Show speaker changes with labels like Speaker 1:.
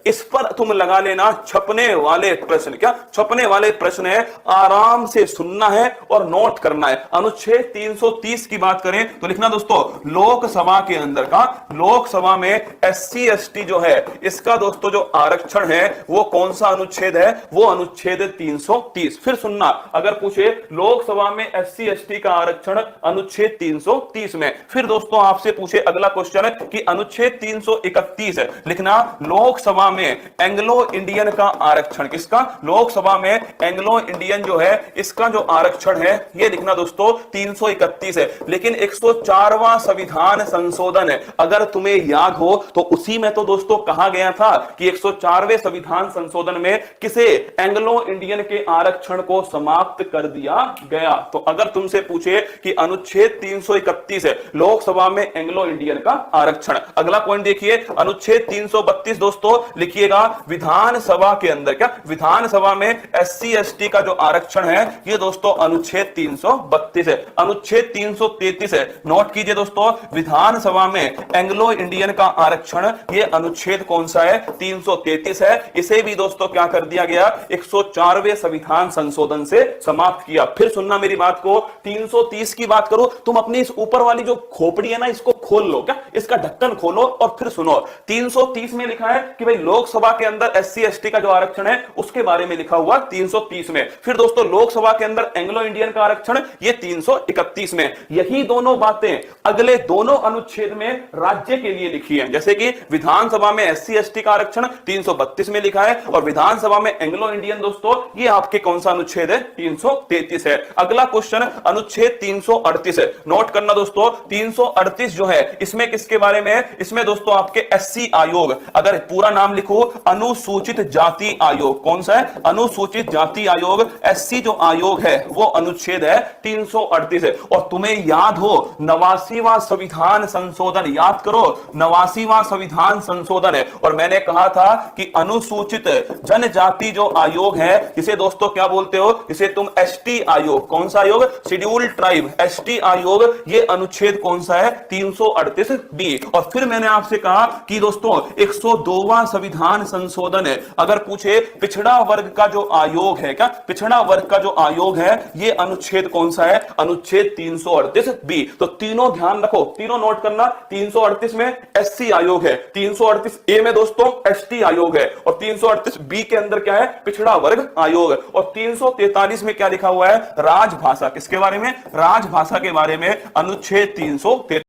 Speaker 1: इस पर तुम लगा लेना छपने वाले प्रश्न। क्या छपने वाले प्रश्न है, आराम से सुनना है और नोट करना है। अनुच्छेद 330 की बात करें तो लिखना दोस्तों, लोकसभा के अंदर का, लोकसभा में एससी एसटी जो है इसका दोस्तों जो आरक्षण है वो कौन सा अनुच्छेद है, वो अनुच्छेद 330। फिर सुनना, अगर पूछे लोकसभा में एससी एसटी का आरक्षण अनुच्छेद 330 में, फिर दोस्तों आपसे पूछे अगला क्वेश्चन कि अनुच्छेद 331 है, लिखना लोकसभा में एंग्लो इंडियन का आरक्षण, किसका, लोकसभा में एंग्लो इंडियन जो है इसका जो आरक्षण है ये लिखना दोस्तों 331 है। लेकिन 104वां संविधान संशोधन है, अगर तुम्हें याद हो तो उसी में तो दोस्तों कहा गया था कि 104वें संविधान संशोधन में किसे, एंग्लो इंडियन के आरक्षण को समाप्त कर दिया गया। तो अगर तुमसे पूछे कि अनुच्छेद 331 है, लोकसभा में एंग्लो इंडियन का आरक्षण। अगला पॉइंट देखिए, अनुच्छेद 332 दोस्तों लिखिएगा, विधानसभा के अंदर, क्या विधानसभा में एससी एसटी का जो आरक्षण है ये दोस्तों अनुच्छेद 332 है। अनुच्छेद 333 है, नोट कीजिए दोस्तों, विधानसभा में एंग्लो इंडियन का आरक्षण ये अनुच्छेद कौन सा है, 333 है। इसे भी दोस्तों क्या कर दिया गया, 104वें संविधान संशोधन से समाप्त किया। फिर सुनना मेरी बात को, 330 की बात करो, तुम अपनी इस ऊपर वाली जो खोपड़ी है ना इसको खोल लो, क्या इसका ढक्कन खोलो और फिर सुनो। 330 में लिखा है कि भाई लोकसभा के अंदर एससी एसटी का जो आरक्षण है उसके बारे में लिखा हुआ 330 में। फिर दोस्तों लोकसभा के अंदर एंग्लो इंडियन का आरक्षण ये 331 में। यही दोनों बातें अगले दोनों अनुच्छेद में राज्य के लिए लिखी है, जैसे कि विधानसभा में एससी एसटी का आरक्षण 332 में लिखा है और विधानसभा में एंग्लो इंडियन दोस्तों ये आपके कौन सा अनुच्छेद है, 333 है। अगला क्वेश्चन अनुच्छेद 338 है, नोट करना दोस्तों, 338 जो है इसमें किसके बारे में है, इसमें दोस्तों आपके एससी आयोग, अगर पूरा नाम लिखो अनुसूचित जाति आयोग, कौन सा है, अनुसूचित जाति आयोग, एससी जो आयोग है वो अनुच्छेद है 338 है। और तुम्हें याद हो 89वां संविधान संशोधन, याद करो 89वां संविधान संशोधन है, और मैंने कहा था कि अनुसूचित जनजाति जो आयोग है इसे दोस्तों क्या बोलते हो, इसे तुम एसटी आयोग, कौन सा आयोग, शेड्यूल्ड ट्राइब एसटी आयोग, ये अनुच्छेद कौन सा है, 338 बी। और फिर मैंने आपसे कहा कि दोस्तों 102वां संविधान संशोधन है, अगर पूछे पिछड़ा वर्ग का जो आयोग है, क्या पिछड़ा वर्ग का जो आयोग है ये अनुच्छेद कौन सा है, अनुच्छेद 338 बी। तो तीनों ध्यान रखो, तीनों नोट करना, 338 में एससी आयोग है, 338 ए में दोस्तों एसटी आयोग है और 338 बी के अंदर क्या है, पिछड़ा वर्ग आयोग है। और 343 में क्या लिखा हुआ है, राजभाषा, किसके बारे में, राजभाषा के बारे में अनुच्छेद 343